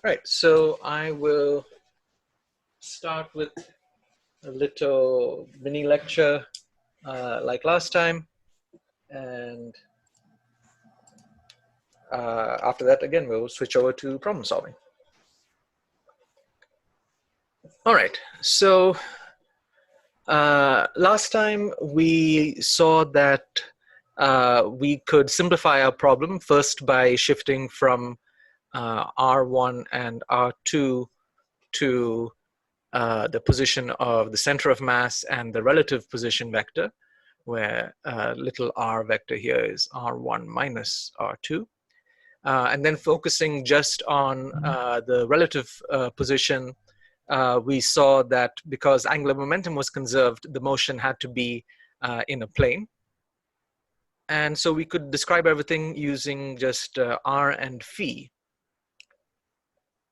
Right, so I will start with a little mini lecture like last time, and after that, again, we'll switch over to problem solving. All right, so last time we saw that we could simplify our problem first by shifting from R1 and R2 to the position of the center of mass and the relative position vector, where little r vector here is R1 minus R2. And then focusing just on the relative position, we saw that because angular momentum was conserved, the motion had to be in a plane. And so we could describe everything using just r and phi.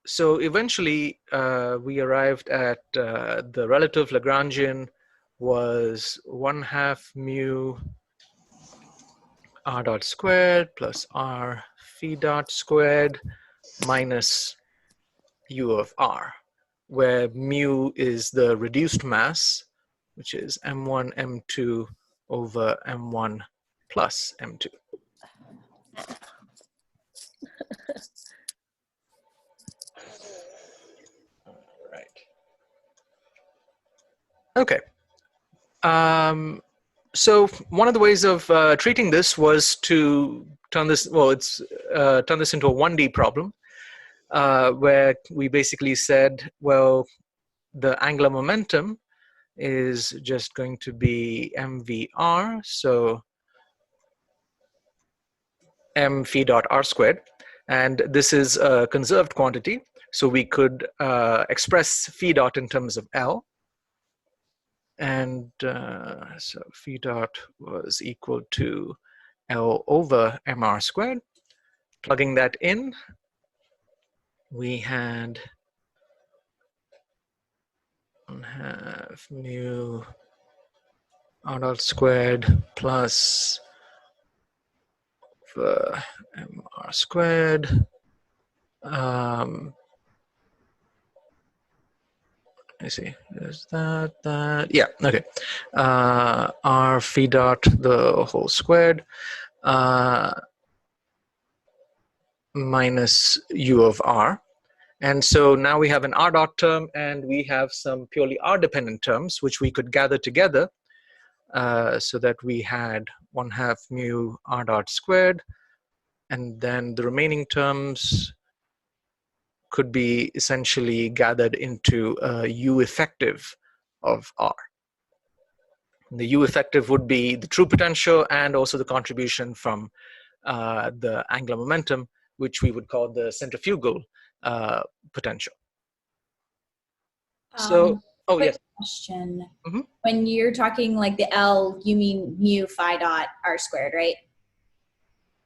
So eventually, we arrived at the relative Lagrangian was 1/2 mu r dot squared plus r phi dot squared minus u of r, where mu is the reduced mass, which is m1, m2 over m1 plus m2. Okay. So one of the ways of treating this was to turn this, turn this into a 1D problem, where we basically said, well, the angular momentum is just going to be mvr, so m phi dot r squared, and this is a conserved quantity, so we could express phi dot in terms of L. And so phi dot was equal to L over mr squared. Plugging that in, we had 1/2 mu r dot squared plus mr squared. I see. Is that? Yeah. Okay. R phi dot the whole squared minus u of r. And so now we have an r dot term, and we have some purely r dependent terms, which we could gather together so that we had 1/2 mu r dot squared, and then the remaining terms could be essentially gathered into a u effective of r. The u effective would be the true potential and also the contribution from the angular momentum, which we would call the centrifugal potential. So, quick question. When you're talking like the L, you mean mu phi dot r squared, right?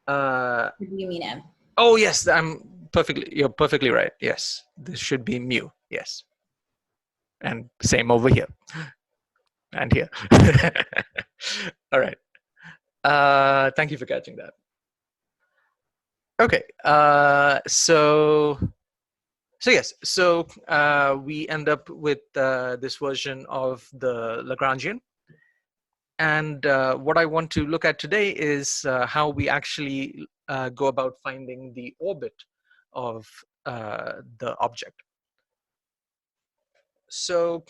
Or do you mean m? Oh yes, you're perfectly right. Yes, this should be mu. Yes, and same over here and here. All right. Thank you for catching that. Okay. So yes. So we end up with this version of the Lagrangian. And what I want to look at today is how we actually go about finding the orbit of the object. So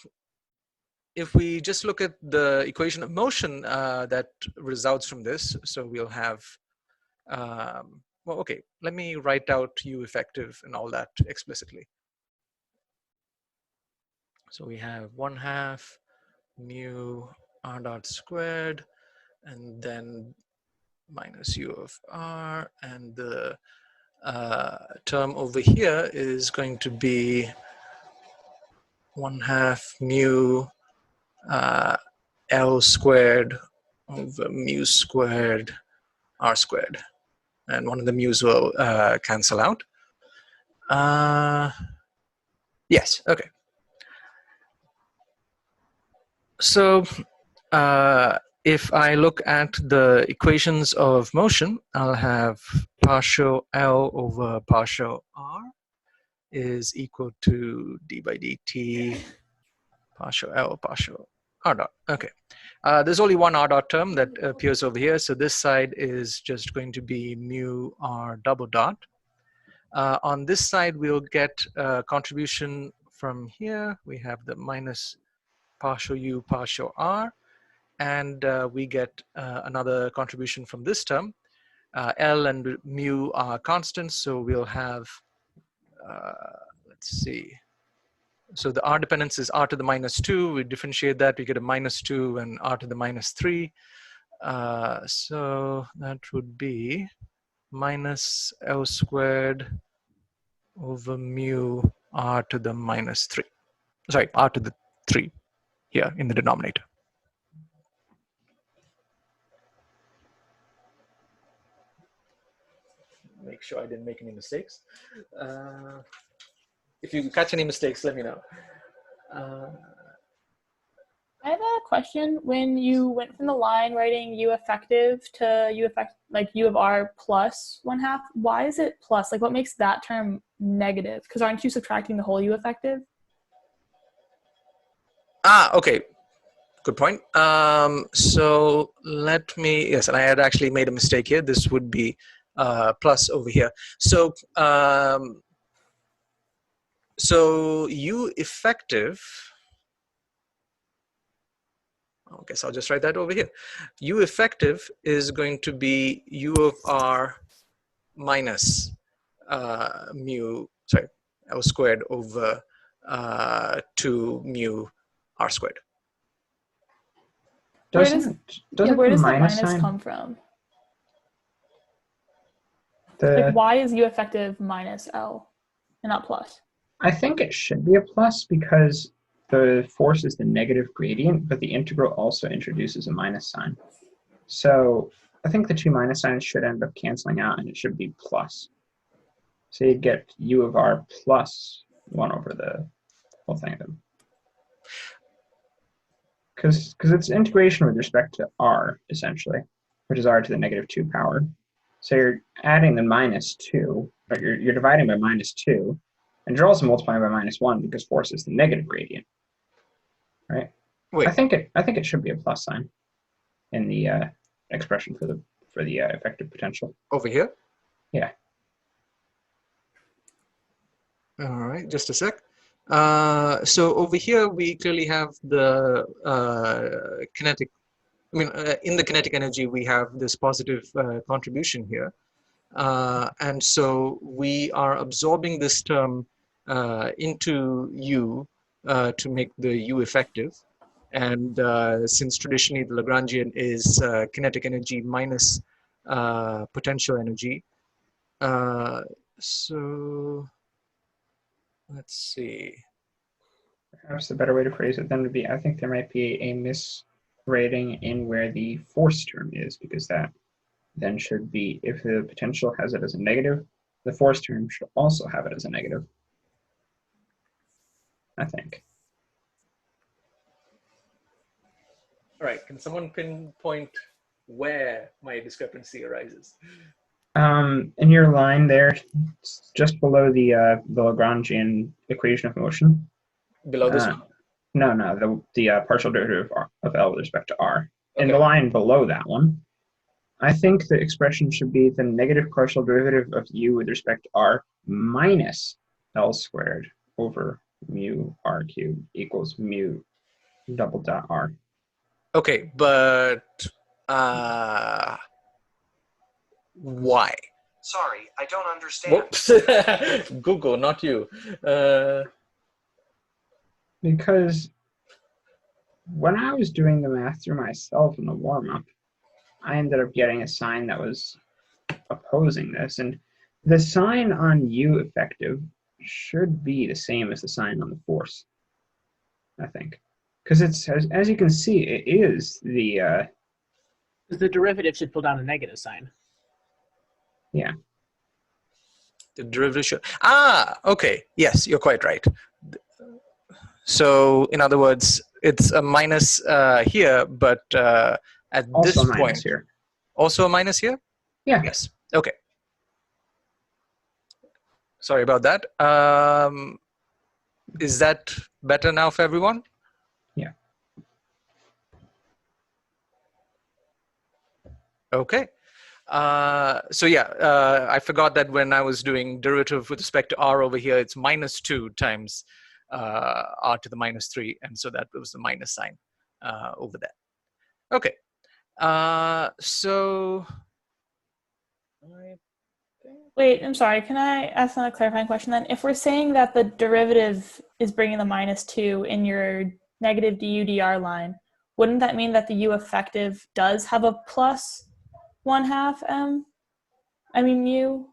if we just look at the equation of motion that results from this, so we'll have, well, okay, let me write out u effective and all that explicitly. So we have 1/2 mu r dot squared, and then minus u of r, and the term over here is going to be 1/2 mu L squared over mu squared r squared, and one of the mu's will cancel out. Yes, okay. So if I look at the equations of motion, I'll have partial L over partial R is equal to d by dt partial L partial R dot. Okay. There's only one R dot term that appears over here. So this side is just going to be mu R double dot. On this side, we'll get a contribution from here. We have the minus partial U partial R. And we get another contribution from this term. L and mu are constants, so we'll have, let's see. So the R dependence is R to the minus 2. We differentiate that, we get a minus 2 and R to the minus 3. So that would be minus L squared over mu R to the minus 3. Sorry, R to the 3 here in the denominator. Make sure I didn't make any mistakes. If you catch any mistakes, let me know. I have a question. When you went from the line writing U effective to U effect, like U of R plus 1/2, why is it plus? Like, what makes that term negative? Because aren't you subtracting the whole U effective? Okay. Good point. So let me, yes, and I had actually made a mistake here. This would be plus over here. So, so U effective, okay, so I'll just write that over here. U effective is going to be U of R minus mu, sorry, L squared over 2 mu R squared. Where does the minus sign come from? like why is U effective minus L and not plus? I think it should be a plus because the force is the negative gradient, but the integral also introduces a minus sign. So I think the two minus signs should end up canceling out, and it should be plus. So you'd get U of R plus 1 over the whole thing of them. Because it's integration with respect to R, essentially, which is R to the negative 2 power. So you're adding the minus 2, but you're dividing by minus 2, and you're also multiplying by minus 1 because force is the negative gradient, right? Wait. I think it should be a plus sign in the expression for the effective potential. Over here? Yeah. All right, just a sec. So over here, we clearly have the kinetic, I mean, in the kinetic energy, we have this positive contribution here. And so we are absorbing this term into U to make the U effective. And since traditionally the Lagrangian is kinetic energy minus potential energy, so let's see. Perhaps the better way to phrase it then would be, I think there might be a misrating in where the force term is, because that then should be, if the potential has it as a negative, the force term should also have it as a negative, I think. All right, can someone pinpoint where my discrepancy arises? In your line there, just below the Lagrangian equation of motion. Below this one? No, the partial derivative of L with respect to R. Okay. In the line below that one, I think the expression should be the negative partial derivative of U with respect to R minus L squared over mu R cubed equals mu double dot R. Okay, but why? Sorry, I don't understand. Whoops. Google, not you. Because when I was doing the math through myself in the warm-up, I ended up getting a sign that was opposing this. And the sign on U effective should be the same as the sign on the force, I think. Because it's, as you can see, it is the... the derivative should pull down a negative sign. Yeah. The derivative should... okay. Yes, you're quite right. So, in other words, it's a minus here, but at also this a point... here. Also a minus here? Yeah. Yes. Okay. Sorry about that. Is that better now for everyone? Yeah. Okay. So yeah, I forgot that when I was doing derivative with respect to r over here, it's -2 times r to the -3, and so that was the minus sign over there. Okay. So. Wait, I'm sorry. Can I ask another clarifying question then? If we're saying that the derivative is bringing the -2 in your negative du dr line, wouldn't that mean that the u effective does have a plus 1/2 m? I mean mu.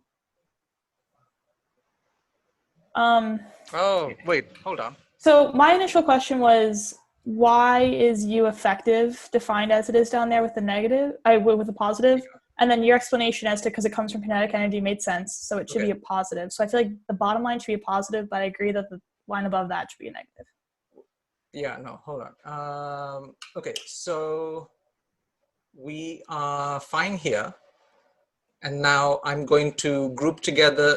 Oh, wait, hold on. So my initial question was, why is u effective defined as it is down there with the negative? With the positive? And then your explanation as to because it comes from kinetic energy made sense, so it should be a positive. So I feel like the bottom line should be a positive, but I agree that the line above that should be a negative. Yeah, no, hold on. Okay, so we are fine here. And now I'm going to group together.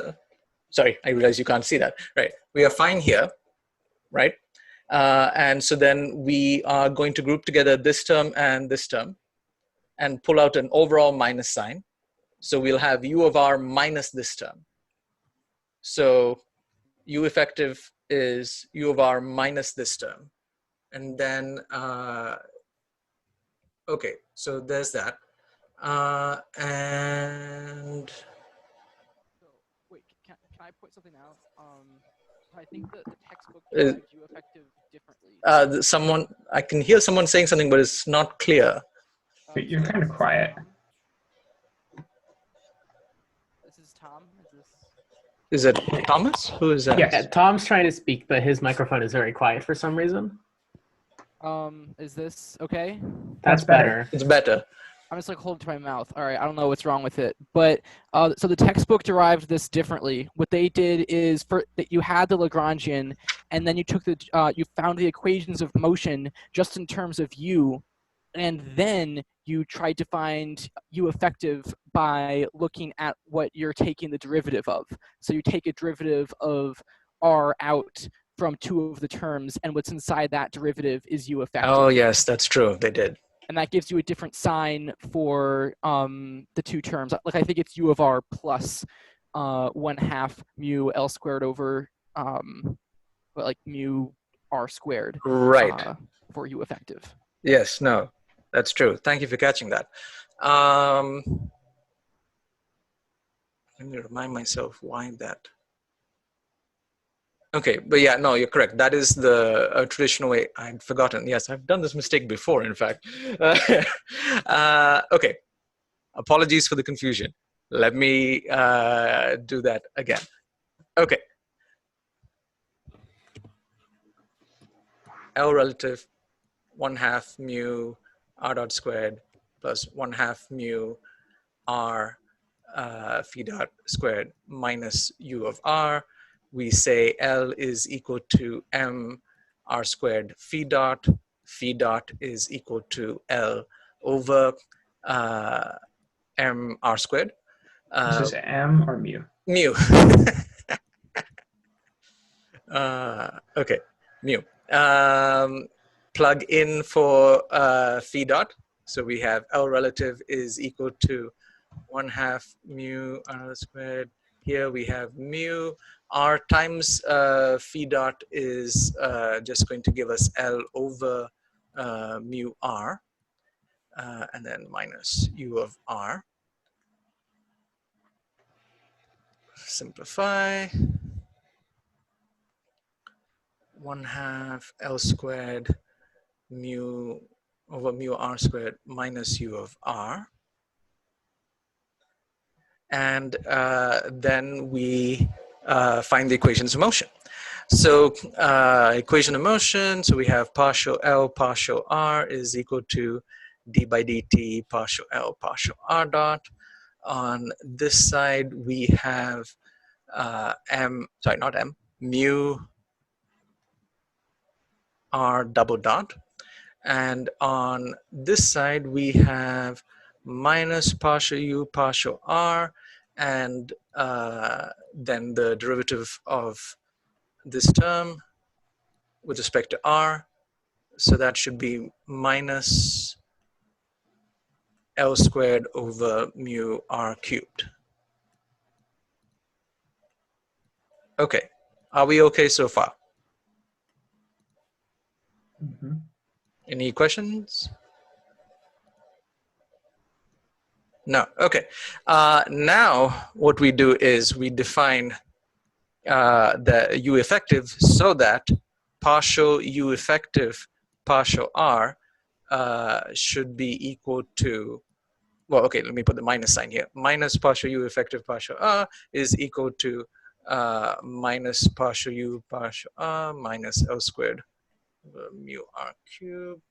Sorry, I realize you can't see that. Right, we are fine here, right? And so then we are going to group together this term and pull out an overall minus sign. So we'll have u of r minus this term. So u effective is u of r minus this term. And then, okay, so there's that. And wait, can I point something out? I think the textbook derives u effective differently. Someone, I can hear someone saying something, but it's not clear. But you're kind of quiet. This is Tom. Is it Thomas? Who is that? Yes. Yeah, Tom's trying to speak, but his microphone is very quiet for some reason. Is this okay? That's better. It's better. I'm just like holding to my mouth. All right, I don't know what's wrong with it, but so the textbook derived this differently. What they did is that you had the Lagrangian, and then you took you found the equations of motion just in terms of u, and then you tried to find u effective by looking at what you're taking the derivative of. So you take a derivative of r out from two of the terms, and what's inside that derivative is u effective. Oh yes, that's true. They did. And that gives you a different sign for the two terms. Like I think it's u of r plus 1/2 mu L squared over like mu r squared. Right. For u effective. Yes, no, that's true. Thank you for catching that. Let me remind myself why that. Okay, but yeah, no, you're correct. That is the traditional way. I'd forgotten. Yes, I've done this mistake before, in fact. Okay, apologies for the confusion. Let me do that again. Okay. L relative 1/2 mu r dot squared plus 1/2 mu r phi dot squared minus u of r. We say L is equal to m r squared phi dot. Phi dot is equal to L over m r squared. Is this m or mu? Mu. Okay, mu. Plug in for phi dot. So we have L relative is equal to 1/2 mu r squared. Here we have mu. R times phi dot is just going to give us L over mu r, and then minus u of r. Simplify. 1/2 L squared mu over mu r squared minus u of r. And then we find the equations of motion. So equation of motion, so we have partial L partial r is equal to d by dt partial L partial r dot. On this side, we have mu r double dot. And on this side, we have minus partial u partial r, and then the derivative of this term with respect to r. So that should be minus L squared over mu r cubed. Okay, are we okay so far? Mm-hmm. Any questions? No, okay. Now what we do is we define the U effective so that partial U effective partial R should be equal to, well, okay, let me put the minus sign here. Minus partial U effective partial R is equal to minus partial U partial R minus L squared mu R cubed.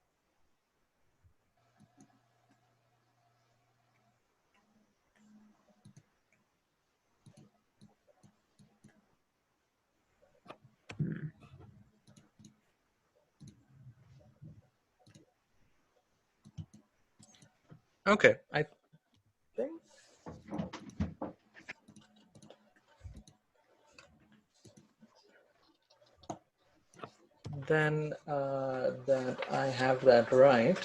Okay, I think then that I have that right.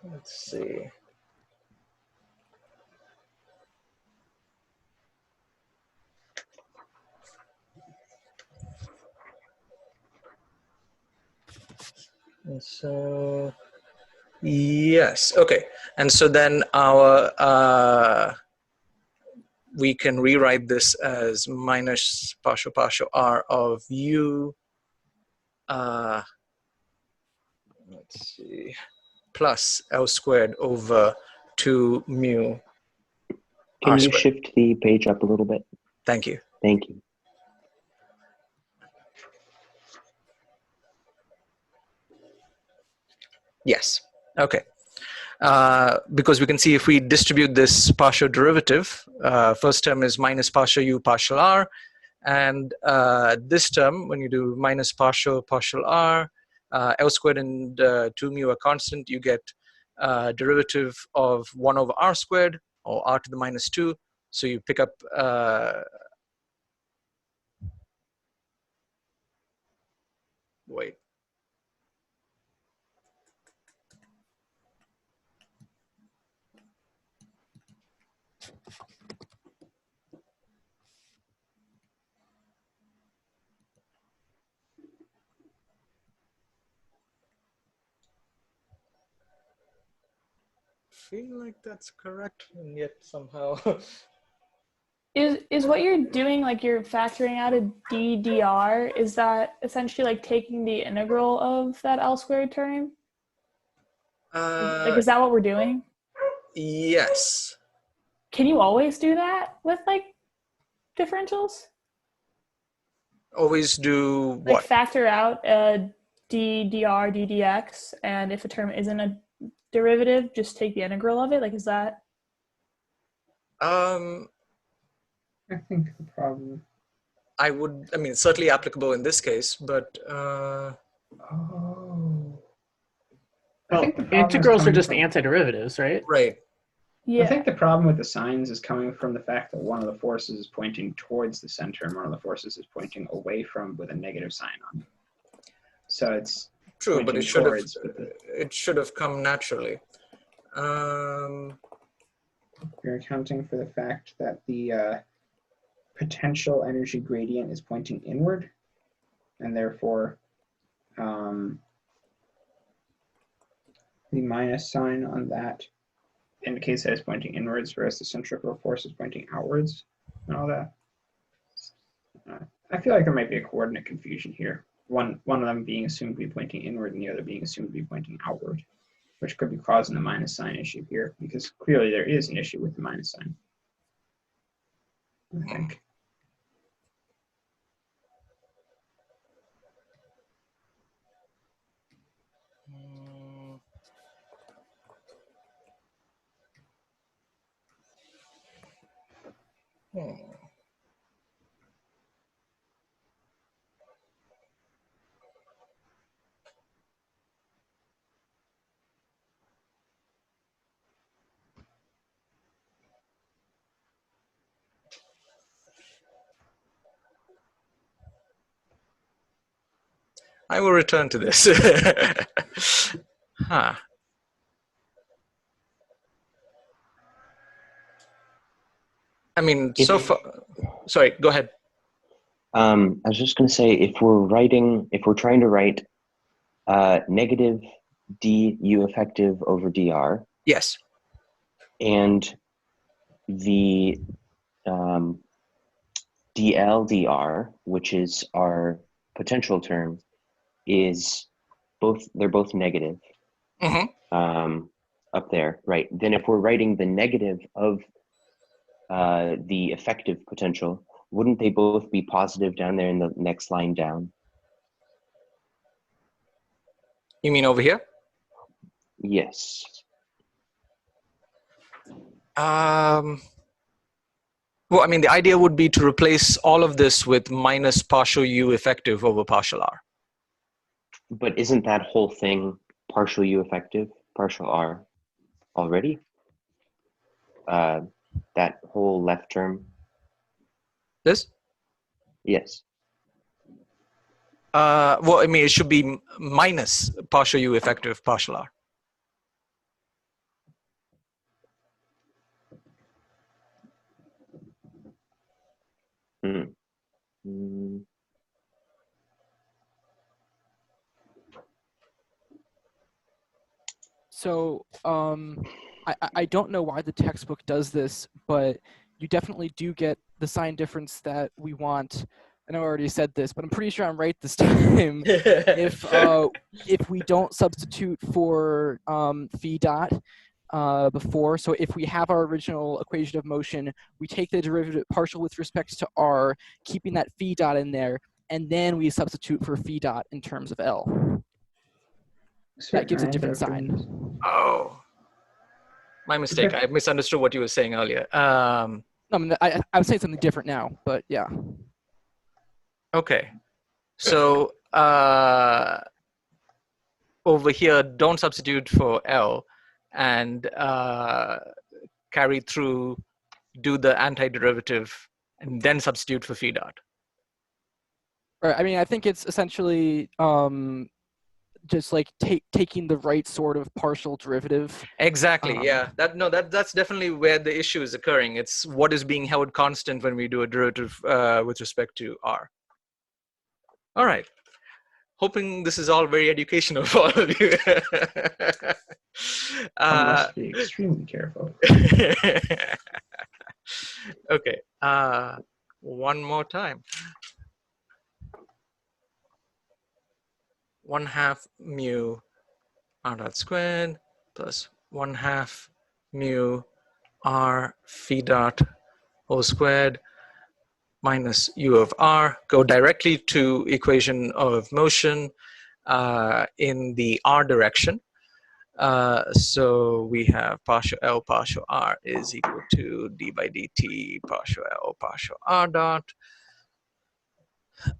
Let's see. And so yes, okay. And so then our we can rewrite this as minus partial partial r of u let's see, plus L squared over 2 mu Can r you squared. shift the page up a little bit? Thank you. Thank you. Yes. Okay. Because we can see if we distribute this partial derivative, first term is minus partial u partial r, and this term, when you do minus partial partial r, L squared and 2 mu are constant, you get derivative of 1 over r squared, or r to the minus 2. So you pick up wait. Feel like that's correct, and yet somehow Is what you're doing, like you're factoring out a ddr, is that essentially like taking the integral of that L squared term? Like, is that what we're doing? yes. Can you always do that with like differentials? Always do what? Like factor out a ddr ddx, and if a term isn't a derivative, just take the integral of it? Like, is that? I think the problem. I mean, it's certainly applicable in this case, but Oh. Well, integrals are just antiderivatives, right? Right. Yeah. I think the problem with the signs is coming from the fact that one of the forces is pointing towards the center and one of the forces is pointing away from with a negative sign on it. So it's true, but it should have come naturally. You're accounting for the fact that the potential energy gradient is pointing inward, and therefore the minus sign on that indicates that it's pointing inwards, whereas the centrifugal force is pointing outwards and all that. I feel like there might be a coordinate confusion here. One of them being assumed to be pointing inward and the other being assumed to be pointing outward, which could be causing the minus sign issue here, because clearly there is an issue with the minus sign, I think. I will return to this. Huh. I mean, so far. Sorry, go ahead. I was just going to say, if we're trying to write negative du effective over dr. Yes. And the dl dr, which is our potential term, they're both negative. Up there, right? Then if we're writing the negative of the effective potential, wouldn't they both be positive down there in the next line down? You mean over here? Yes. Well, I mean, the idea would be to replace all of this with minus partial u effective over partial r. But isn't that whole thing partial u effective, partial r already? That whole left term? This? Yes. Well, I mean, it should be minus partial u effective partial r. So I don't know why the textbook does this, but you definitely do get the sign difference that we want. I know I already said this, but I'm pretty sure I'm right this time. If we don't substitute for phi dot before, so if we have our original equation of motion, we take the derivative partial with respect to r, keeping that phi dot in there, and then we substitute for phi dot in terms of L. That gives a different sign. Oh, my mistake. I misunderstood what you were saying earlier. No, I mean, I'm saying something different now, but yeah. Okay. So over here, don't substitute for L and carry through, do the antiderivative, and then substitute for phi dot. Right. I mean, I think it's essentially just like taking the right sort of partial derivative. Exactly. Yeah. That's definitely where the issue is occurring. It's what is being held constant when we do a derivative with respect to r. All right. Hoping this is all very educational for all of you. I must be extremely careful. Okay. One more time. 1/2 mu r dot squared plus 1/2 mu r phi dot whole squared minus u of r. Go directly to equation of motion in the r direction. So we have partial L partial r is equal to d by dt partial L partial r dot.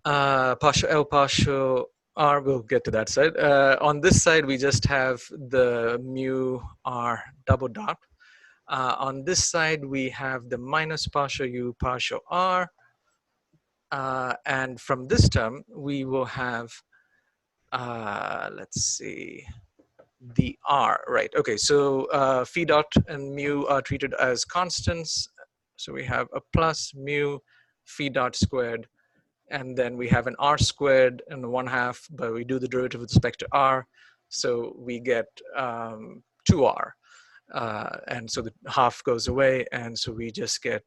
Partial L partial r, we'll get to that side. On this side, we just have the mu r double dot. On this side, we have the minus partial u partial r. And from this term, we will have, let's see, the r, right? Okay, so phi dot and mu are treated as constants. So we have a plus mu phi dot squared, and then we have an r squared and 1/2, but we do the derivative with respect to r. So we get 2r. And so the half goes away, and so we just get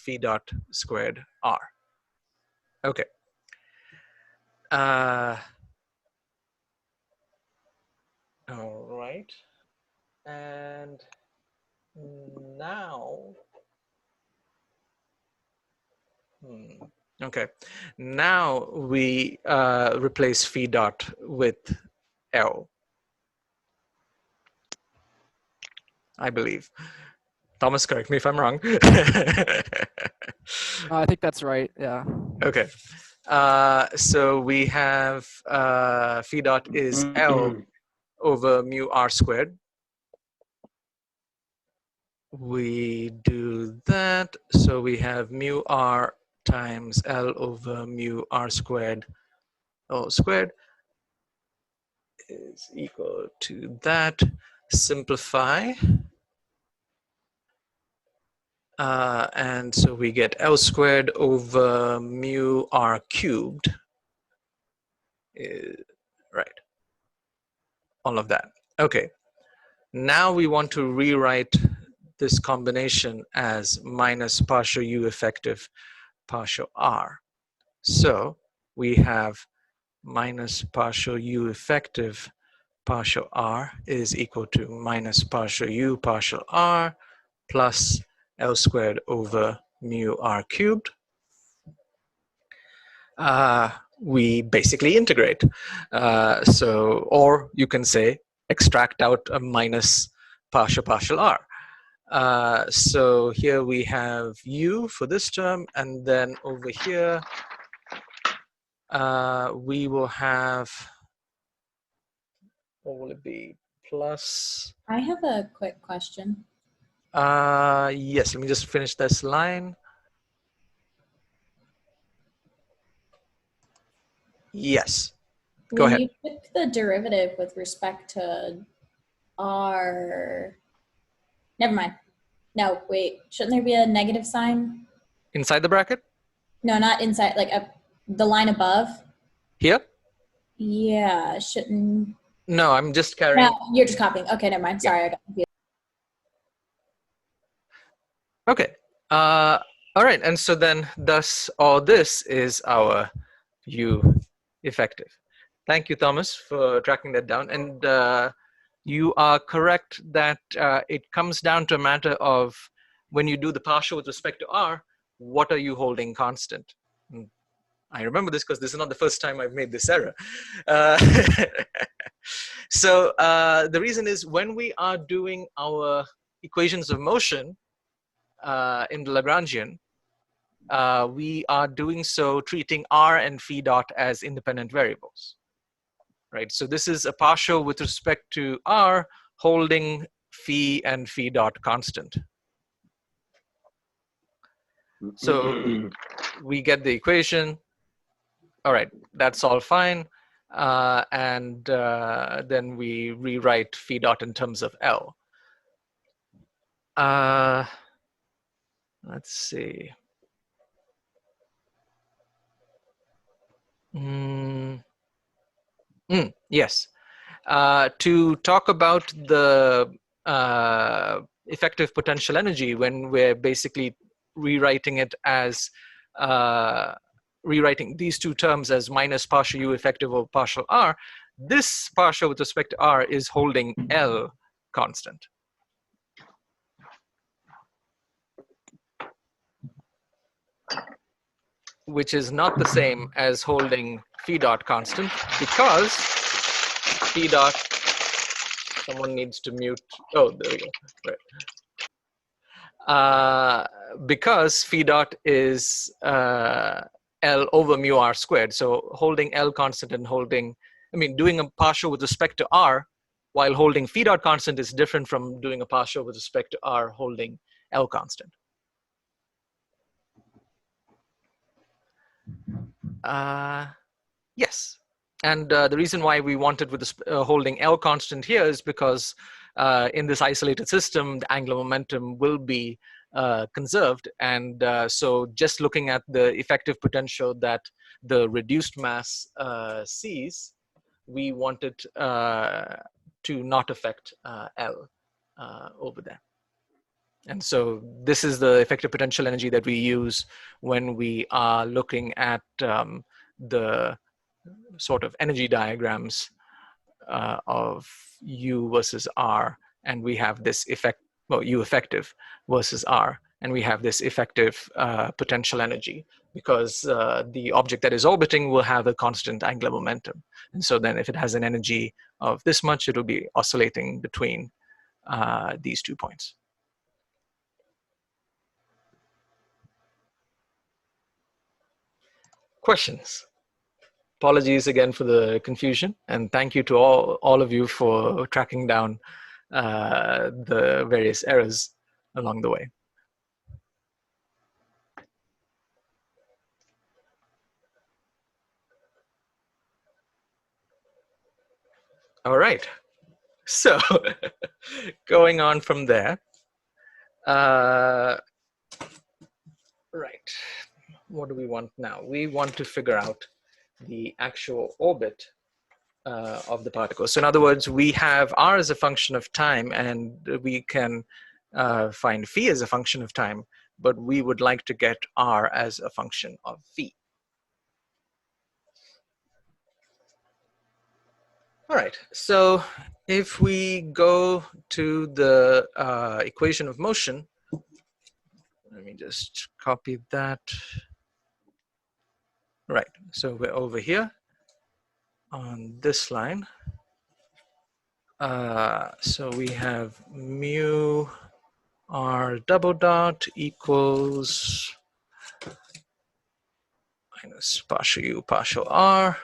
phi dot squared r. Okay. All right. And now, okay. Now we replace phi dot with L, I believe. Thomas, correct me if I'm wrong. I think that's right. Yeah. Okay. So we have phi dot is L over mu r squared. We do that. So we have mu r times L over mu r squared all squared. is equal to that. Simplify. And so we get L squared over mu r cubed. Right. All of that. Okay. Now we want to rewrite this combination as minus partial u effective partial r. So we have minus partial u effective partial r is equal to minus partial u partial r plus L squared over mu r cubed. We basically integrate. Or you can say extract out a minus partial r. So here we have u for this term, and then over here we will have, what will it be, plus? I have a quick question. Yes, let me just finish this line. Yes, go ahead. When you took the derivative with respect to r, never mind. No, wait, shouldn't there be a negative sign? Inside the bracket? No, not inside, like the line above. Here? Yeah, shouldn't. No, I'm just carrying. No, you're just copying. Okay, never mind. Sorry, I got confused. Okay. All right, and so then thus all this is our u effective. Thank you, Thomas, for tracking that down. And you are correct that it comes down to a matter of when you do the partial with respect to r, what are you holding constant? I remember this because this is not the first time I've made this error. So the reason is when we are doing our equations of motion in the Lagrangian, we are doing so treating r and phi dot as independent variables. Right, so this is a partial with respect to r holding phi and phi dot constant. So we get the equation. All right, that's all fine. And then we rewrite phi dot in terms of L. Let's see. Yes. To talk about the effective potential energy when we're basically rewriting it as rewriting these two terms as minus partial u effective over partial r, this partial with respect to r is holding L constant. Which is not the same as holding phi dot constant because phi dot, someone needs to mute, oh, there we go, right. Because phi dot is L over mu r squared. So holding L constant and holding, doing a partial with respect to r while holding phi dot constant is different from doing a partial with respect to r holding L constant. Yes. And the reason why we wanted with this, holding L constant here is because in this isolated system, the angular momentum will be conserved. And so just looking at the effective potential that the reduced mass sees, we wanted to not affect L over there. And so this is the effective potential energy that we use when we are looking at the sort of energy diagrams of U versus R, and we have this effect, well, U effective versus R, and we have this effective potential energy because the object that is orbiting will have a constant angular momentum. And so then if it has an energy of this much, it will be oscillating between these 2 points. Questions? Apologies again for the confusion, and thank you to all of you for tracking down the various errors along the way. All right. So going on from there, right. What do we want now? We want to figure out the actual orbit of the particle. So in other words, we have r as a function of time, and we can find phi as a function of time, but we would like to get r as a function of phi. All right, so if we go to the equation of motion, let me just copy that. Right, so we're over here on this line. So we have mu r double dot equals minus partial u partial r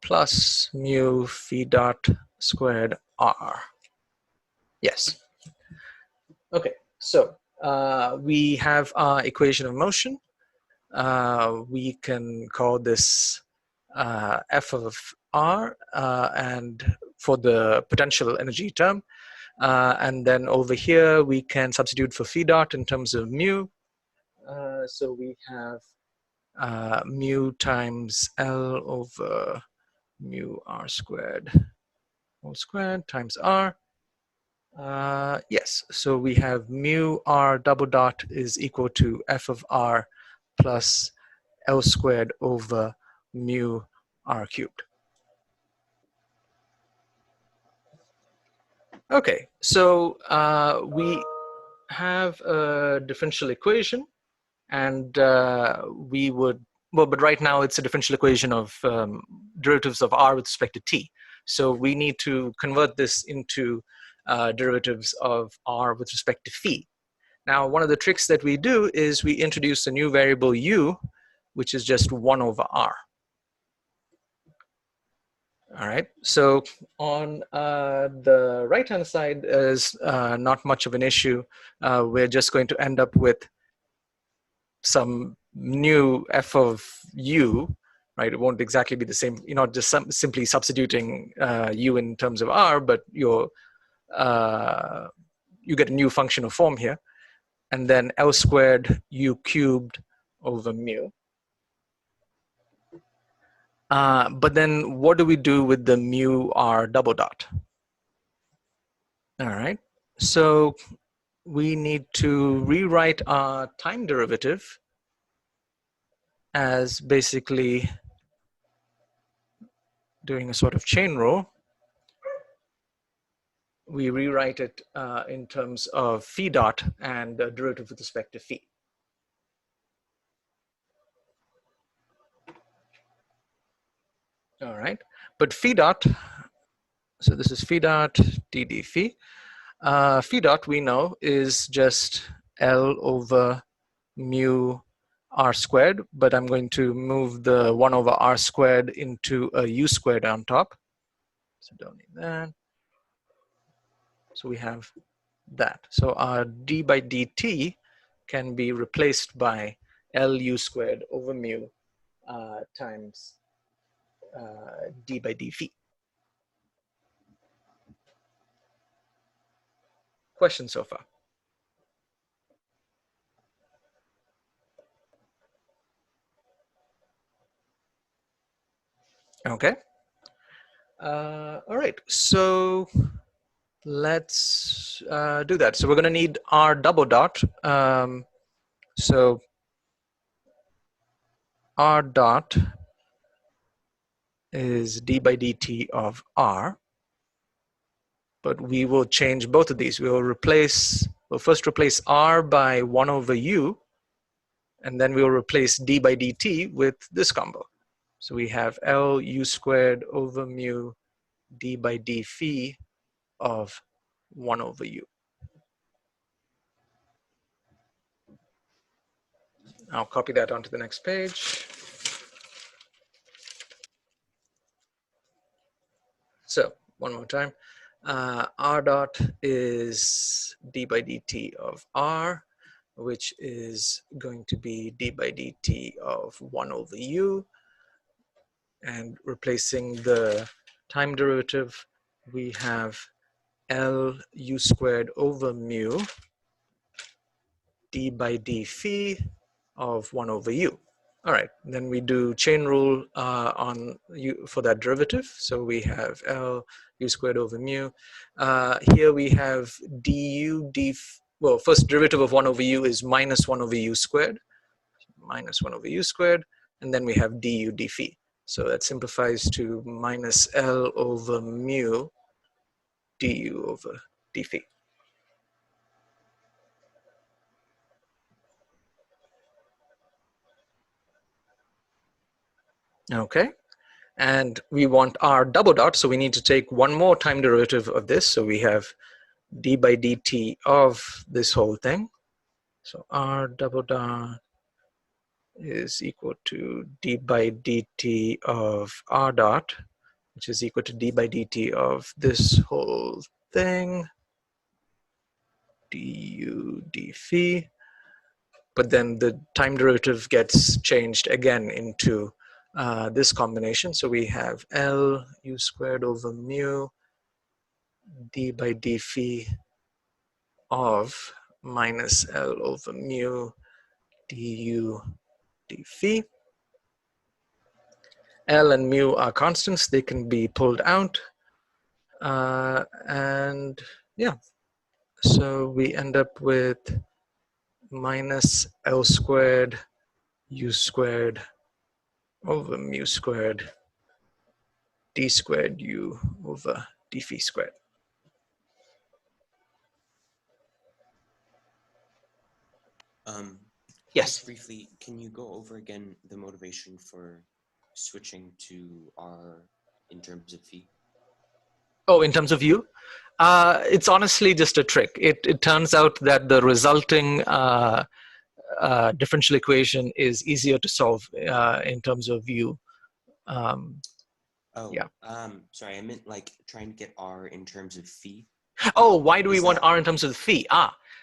plus mu phi dot squared r. Yes. Okay, so we have our equation of motion. We can call this f of r, and for the potential energy term. And then over here, we can substitute for phi dot in terms of mu. So we have mu times L over mu r squared whole squared times r. Yes, so we have mu r double dot is equal to f of r plus L squared over mu r cubed. Okay, so we have a differential equation, and we would, well, but right now it's a differential equation of derivatives of r with respect to t. So we need to convert this into derivatives of r with respect to phi. Now, one of the tricks that we do is we introduce a new variable u, which is just 1 over r. All right, so on the right-hand side is not much of an issue. We're just going to end up with some new f of u, right? It won't exactly be the same. You're not just simply substituting u in terms of r, but you get a new functional form here. And then L squared u cubed over mu. But then what do we do with the mu r double dot? All right, so we need to rewrite our time derivative as basically doing a sort of chain rule. We rewrite it in terms of phi dot and the derivative with respect to phi. All right, but phi dot, so this is phi dot dd phi. Phi dot we know is just L over mu r squared, but I'm going to move the 1 over r squared into a u squared on top. So don't need that. So we have that. So our d by dt can be replaced by Lu squared over mu times d by d phi. Question so far? Okay. All right, so let's do that. So we're going to need r double dot. So r dot is d by dt of r, but we will change both of these. We'll first replace r by 1 over u, and then we'll replace d by dt with this combo. So we have L u squared over mu d by d phi of 1 over u. I'll copy that onto the next page. So one more time, r dot is d by dt of r, which is going to be d by dt of 1 over u, and replacing the time derivative, we have L u squared over mu d by d phi of 1 over u. All right, then we do chain rule on u for that derivative. So we have L u squared over mu. Here we have du d, well, first derivative of 1 over u is minus 1 over u squared, minus 1 over u squared, and then we have du d phi. So that simplifies to minus L over mu du over d phi. Okay, and we want r double dot, so we need to take one more time derivative of this. So we have d by dt of this whole thing. So r double dot is equal to d by dt of r dot, which is equal to d by dt of this whole thing, du d phi. But then the time derivative gets changed again into this combination. So we have L u squared over mu d by d phi of minus L over mu du d phi. L and mu are constants, they can be pulled out. And yeah, so we end up with minus L squared u squared over mu squared d squared u over d phi squared. Yes. Just briefly, can you go over again the motivation for switching to R in terms of phi? Oh, in terms of u? It's honestly just a trick. It turns out that the resulting differential equation is easier to solve in terms of u. Yeah. Sorry, I meant like trying to get R in terms of phi. Oh, why do we want R in terms of phi?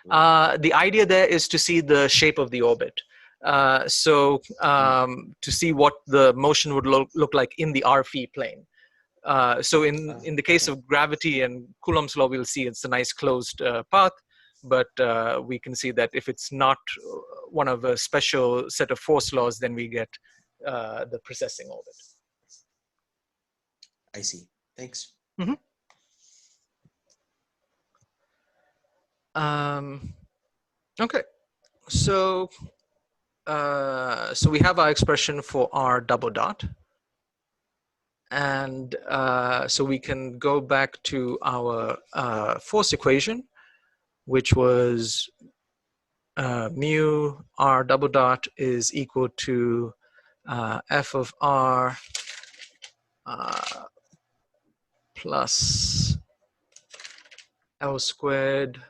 The idea there is to see the shape of the orbit. To see what the motion would look like in the R phi plane. So in the case of gravity and Coulomb's law, we'll see it's a nice closed path, but we can see that if it's not one of a special set of force laws, then we get the precessing orbit. I see. Thanks. Mm-hmm. Okay, so we have our expression for R double dot. And so we can go back to our force equation, which was mu R double dot is equal to F of R plus L squared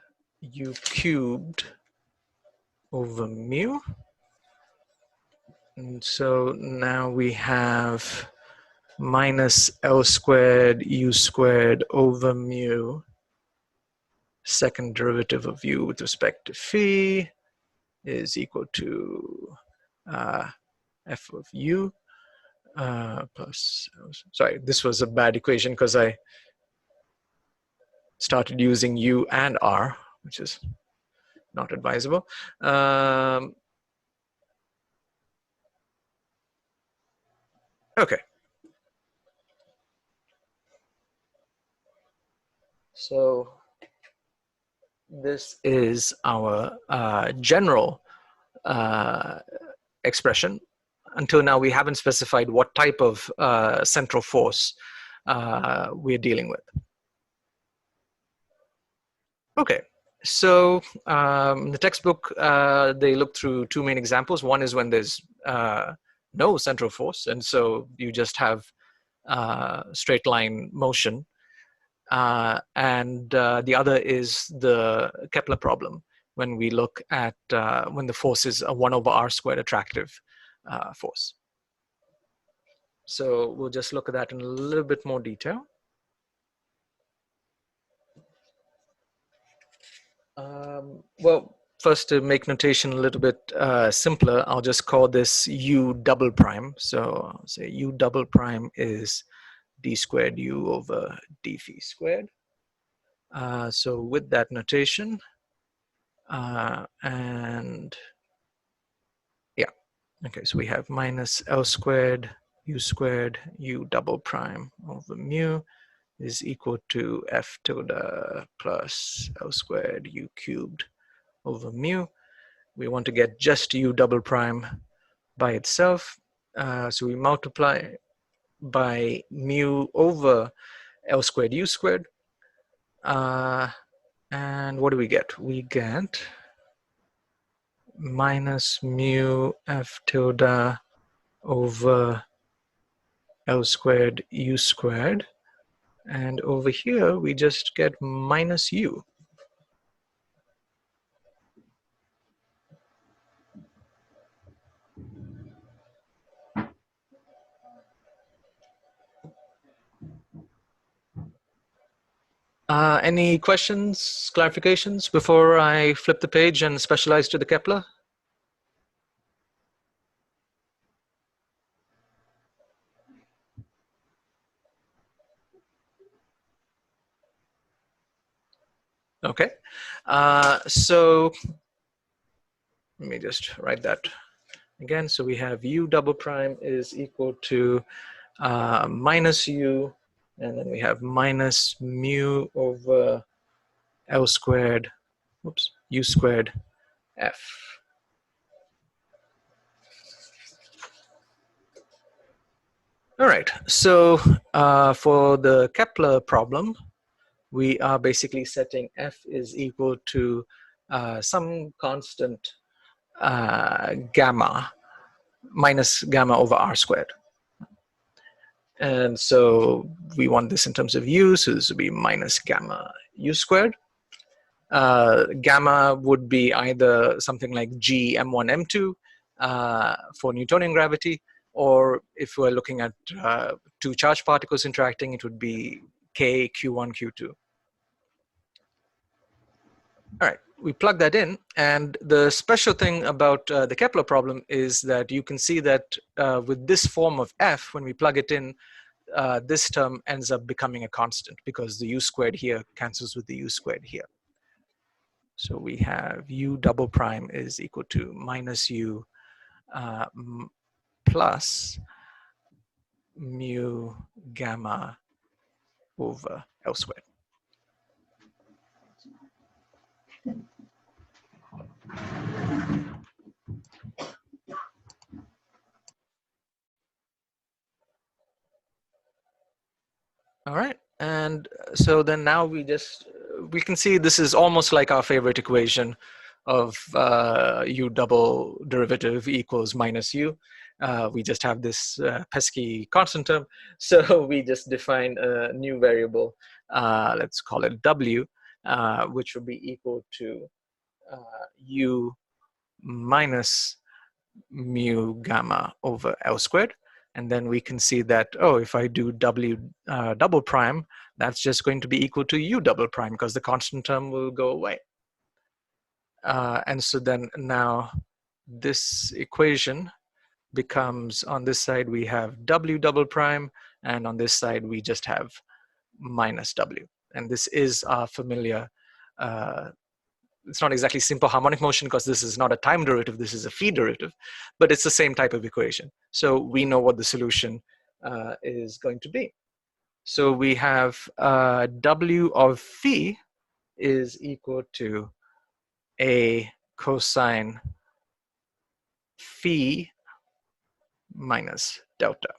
U cubed over mu. And so now we have minus L squared U squared over mu, second derivative of u with respect to phi is equal to f of u plus, sorry, this was a bad equation because I started using u and r, which is not advisable. Okay. So this is our general expression. Until now, we haven't specified what type of central force we're dealing with. Okay, so the textbook, they look through two main examples. One is when there's no central force, and so you just have straight line motion. And the other is the Kepler problem, when we look at when the force is a 1 over r squared attractive force. So we'll just look at that in a little bit more detail. Well, first, to make notation a little bit simpler, I'll just call this u double prime. So I'll say u double prime is d squared u over d phi squared. So with that notation, and yeah, okay, so we have minus L squared u double prime over mu is equal to f tilde plus L squared u cubed over mu. We want to get just u double prime by itself. So we multiply by mu over L squared u squared. And what do we get? We get minus mu f tilde over L squared u squared. And over here, we just get minus u. Any questions, clarifications before I flip the page and specialize to the Kepler? Okay, so let me just write that again. So we have u double prime is equal to minus u, and then we have minus mu over L squared, oops, u squared f. All right, so for the Kepler problem, we are basically setting f is equal to some constant gamma minus gamma over r squared. And so we want this in terms of u, so this would be minus gamma u squared. Gamma would be either something like g m1 m2 for Newtonian gravity, or if we're looking at two charged particles interacting, it would be k q1 q2. All right, we plug that in, and the special thing about the Kepler problem is that you can see that with this form of f, when we plug it in, this term ends up becoming a constant because the u squared here cancels with the u squared here. So we have u double prime is equal to minus u plus mu gamma over L squared. All right, and so then now we can see this is almost like our favorite equation of u double derivative equals minus u. We just have this pesky constant term, so we just define a new variable, let's call it w, which would be equal to u minus mu gamma over L squared. And then we can see that, oh, if I do w double prime, that's just going to be equal to u double prime because the constant term will go away. And so then now this equation becomes, on this side we have w double prime, and on this side we just have minus w. And this is our familiar, it's not exactly simple harmonic motion because this is not a time derivative, this is a phi derivative, but it's the same type of equation. So we know what the solution is going to be. So we have w of phi is equal to a cosine phi minus delta.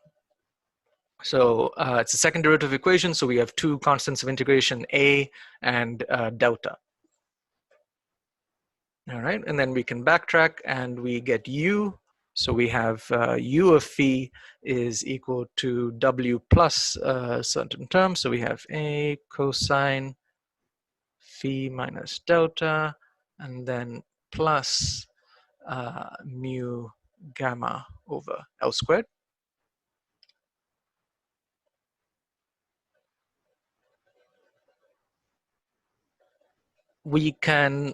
So it's a second derivative equation, so we have two constants of integration, a and delta. All right, and then we can backtrack and we get u. So we have u of phi is equal to w plus a certain term. So we have a cosine phi minus delta, and then plus mu gamma over L squared. We can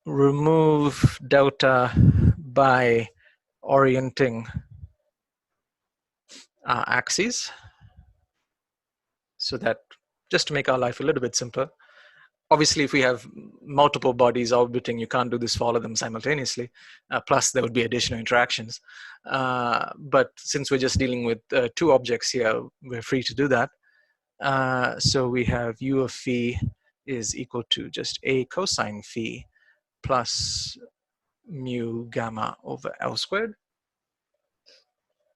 remove delta by orienting axes. So that, just to make our life a little bit simpler, obviously if we have multiple bodies orbiting, you can't do this for all of them simultaneously. Plus there would be additional interactions. But since we're just dealing with 2 objects here, we're free to do that. So we have u of phi is equal to just a cosine phi plus mu gamma over L squared.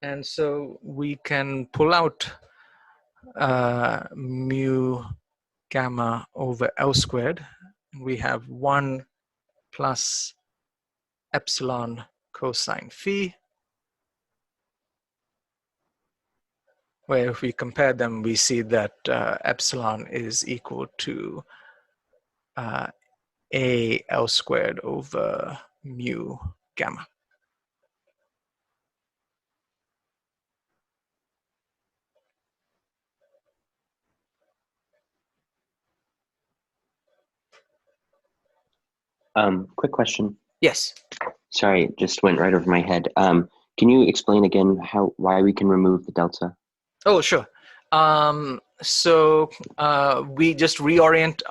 And so we can pull out mu gamma over L squared. We have 1 plus epsilon cosine phi, where if we compare them, we see that epsilon is equal to a L squared over mu gamma. Quick question. Yes. Sorry, it just went right over my head. Can you explain again why we can remove the delta? Oh, sure. So we just reorient.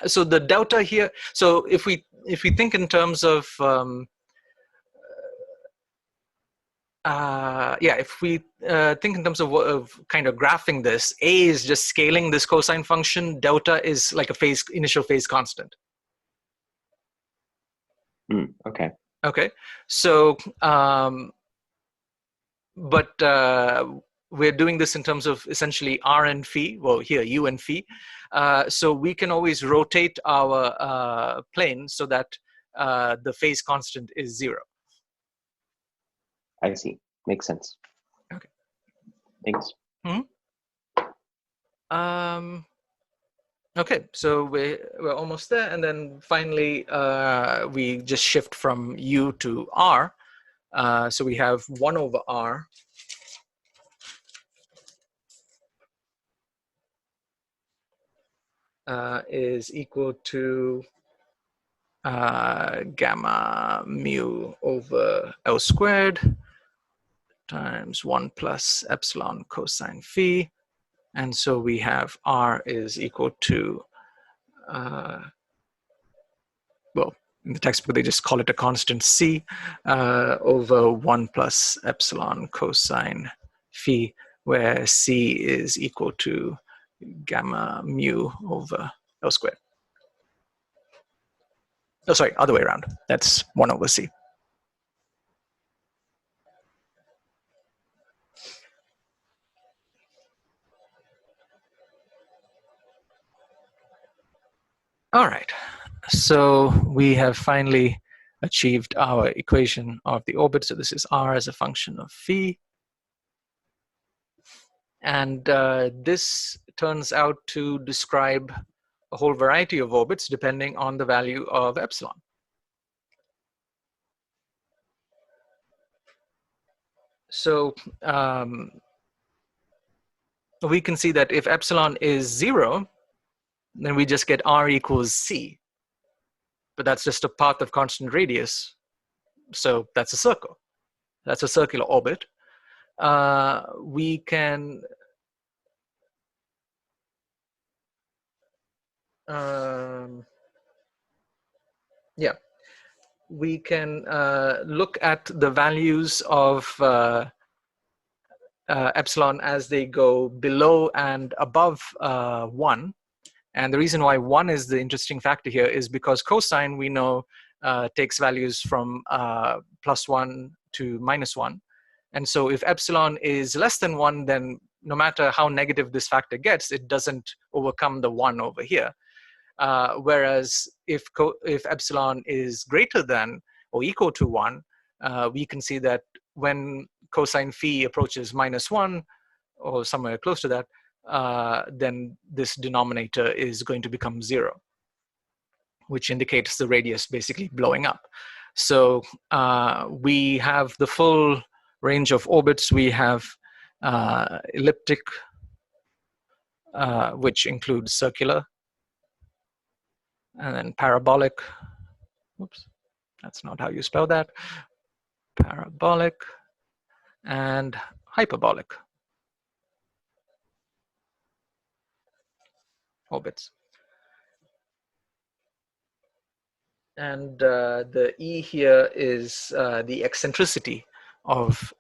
So the delta here. So if we think in terms of if we think in terms of kind of graphing this, a is just scaling this cosine function. Delta is like a initial phase constant. Okay. Okay. So, but we're doing this in terms of essentially r and phi. Well, here u and phi. So we can always rotate our plane so that the phase constant is 0. I see. Makes sense. Okay. Thanks. Okay, so we're almost there, and then finally we just shift from u to r. So we have 1 over r is equal to gamma mu over L squared times 1 plus epsilon cosine phi. And so we have r is equal to, well, in the textbook they just call it a constant c over 1 plus epsilon cosine phi, where c is equal to gamma mu over L squared. Oh, sorry, other way around. That's 1 over c. All right, so we have finally achieved our equation of the orbit. So this is r as a function of phi. And this turns out to describe a whole variety of orbits depending on the value of epsilon. So we can see that if epsilon is 0, then we just get r equals c. But that's just a path of constant radius. So that's a circle. That's a circular orbit. We can we can look at the values of epsilon as they go below and above 1. And the reason why 1 is the interesting factor here is because cosine, we know, takes values from +1 to -1. And so if epsilon is less than 1, then no matter how negative this factor gets, it doesn't overcome the 1 over here. Whereas if epsilon is greater than or equal to 1, we can see that when cosine phi approaches -1 or somewhere close to that, then this denominator is going to become 0, which indicates the radius basically blowing up. So we have the full range of orbits. We have elliptic, which includes circular, and then parabolic. Whoops, that's not how you spell that. Parabolic and hyperbolic. orbits. And the E here is the eccentricity of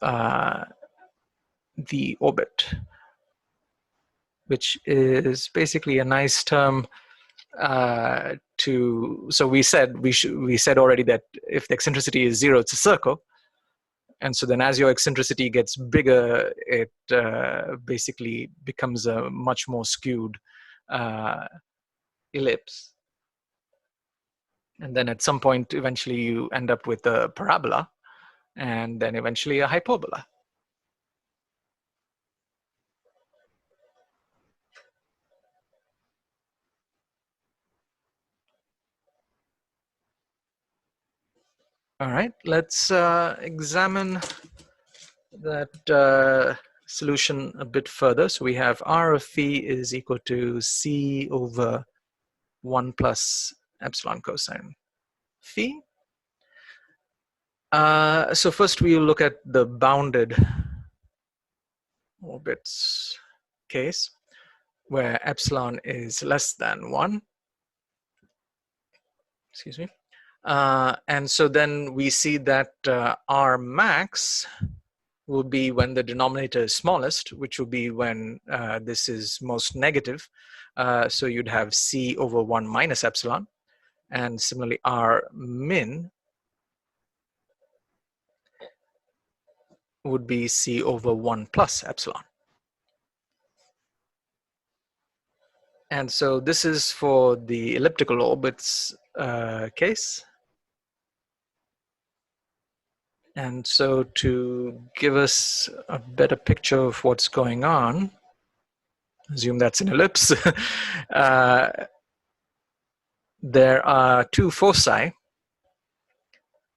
the orbit, which is basically a nice term so we said already that if the eccentricity is 0, it's a circle. And so then as your eccentricity gets bigger, it basically becomes a much more skewed ellipse. And then at some point, eventually you end up with a parabola, and then eventually a hyperbola. All right, let's examine that solution a bit further. So we have R of phi is equal to C over 1 plus epsilon cosine phi. So first we'll look at the bounded orbits case, where epsilon is less than 1. Excuse me. And so then we see that R max will be when the denominator is smallest, which will be when this is most negative. So you'd have C over 1 minus epsilon. And similarly, R min would be C over 1 plus epsilon. And so this is for the elliptical orbits case. And so to give us a better picture of what's going on, assume that's an ellipse, there are two foci,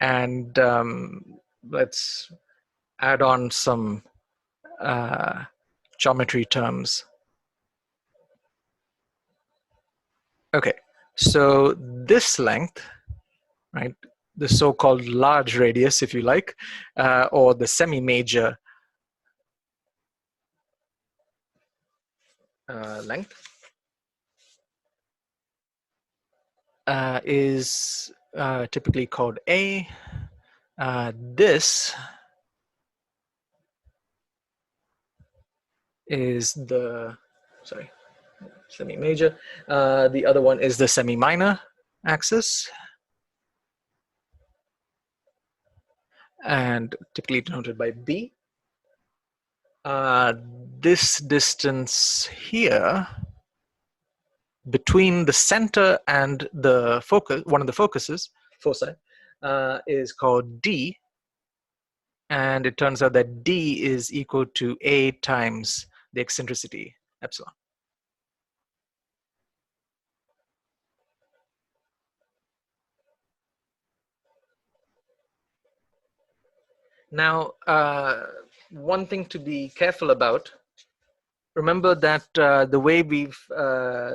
and let's add on some geometry terms. Okay, so this length, right, the so-called large radius, if you like, or the semi-major length, is typically called A. This is the, sorry, semi-major. The other one is the semi-minor axis, and typically denoted by B. This distance here between the center and the focus, one of the focuses, foci, is called D. And it turns out that D is equal to A times the eccentricity, epsilon. Now, one thing to be careful about, remember that the way we've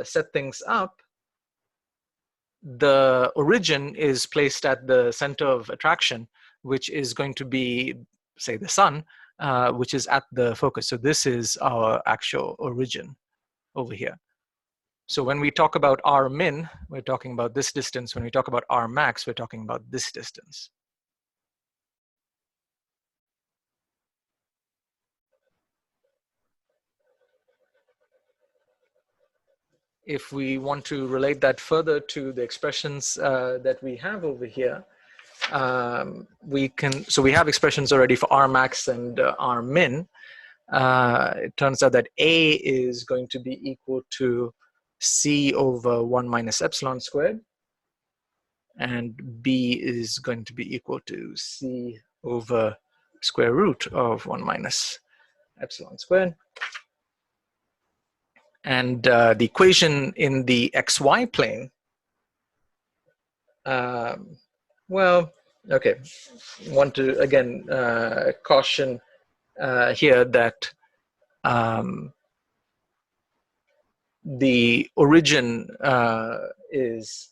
set things up, the origin is placed at the center of attraction, which is going to be, say, the sun, which is at the focus. So this is our actual origin over here. So when we talk about R min, we're talking about this distance. When we talk about R max, we're talking about this distance. If we want to relate that further to the expressions that we have over here, we can, so we have expressions already for R max and R min. It turns out that A is going to be equal to C over 1 minus epsilon squared, and B is going to be equal to C over square root of 1 minus epsilon squared. And the equation in the xy plane, well, okay, want to again caution here that the origin is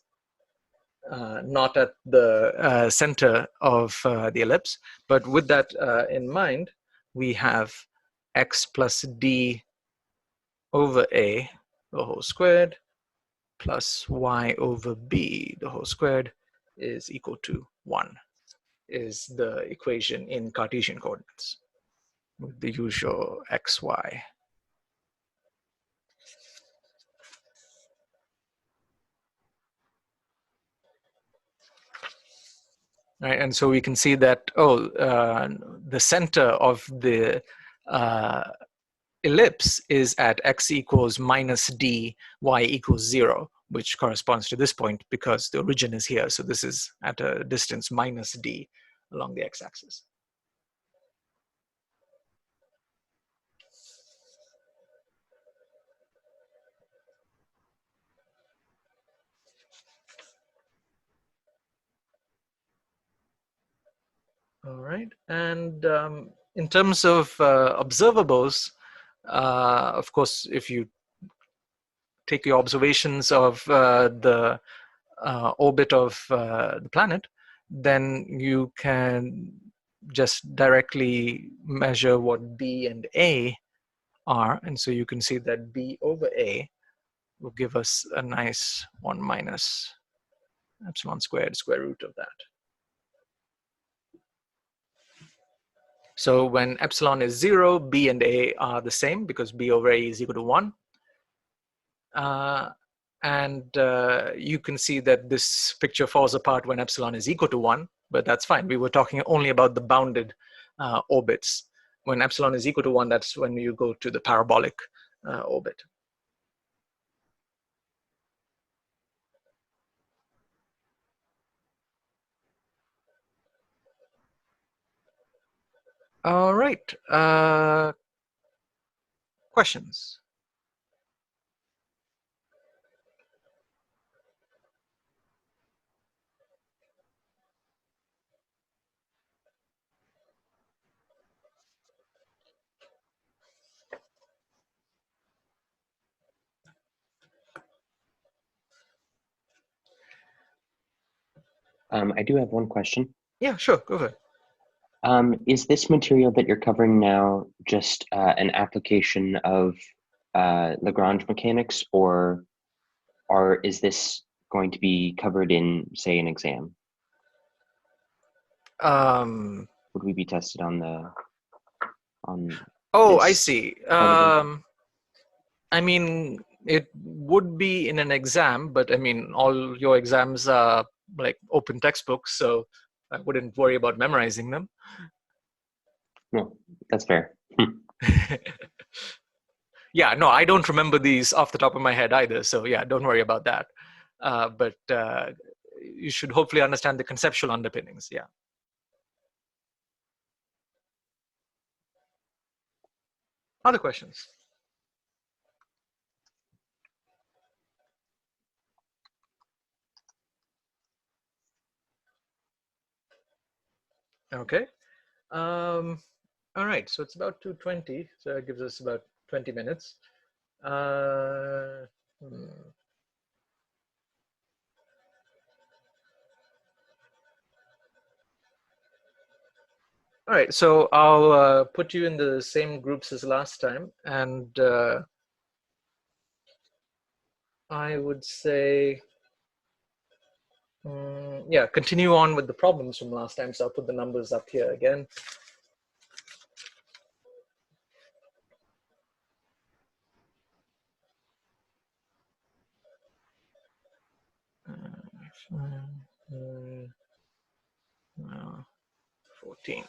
not at the center of the ellipse, but with that in mind, we have x plus d over a the whole squared plus y over b the whole squared is equal to 1, is the equation in Cartesian coordinates with the usual x, y. Right, and so we can see that, the center of the ellipse is at x equals minus d, y equals 0, which corresponds to this point because the origin is here. So this is at a distance minus d along the x-axis. All right, and in terms of observables, of course, if you take your observations of the orbit of the planet, then you can just directly measure what B and A are. And so you can see that B over A will give us a nice 1 minus epsilon squared square root of that. So when epsilon is 0, B and A are the same because B over A is equal to 1. You can see that this picture falls apart when epsilon is equal to 1, but that's fine. We were talking only about the bounded orbits. When epsilon is equal to 1, that's when you go to the parabolic orbit. All right. Questions? I do have one question. Yeah, sure. Go ahead. Is this material that you're covering now just an application of Lagrange mechanics, or is this going to be covered in, say, an exam? Would we be tested on Oh, I this see. part of I mean, it would be in an exam, but I mean, all your exams are like open textbooks, so I wouldn't worry about memorizing them. No, that's fair. Yeah, no, I don't remember these off the top of my head either, so yeah, don't worry about that. But you should hopefully understand the conceptual underpinnings, yeah. Other questions? Okay. All right, so it's about 2:20, so it gives us about 20 minutes. Hmm. All right, so I'll put you in the same groups as last time, and I would say, yeah, continue on with the problems from last time. So I'll put the numbers up here again. Uh, 14.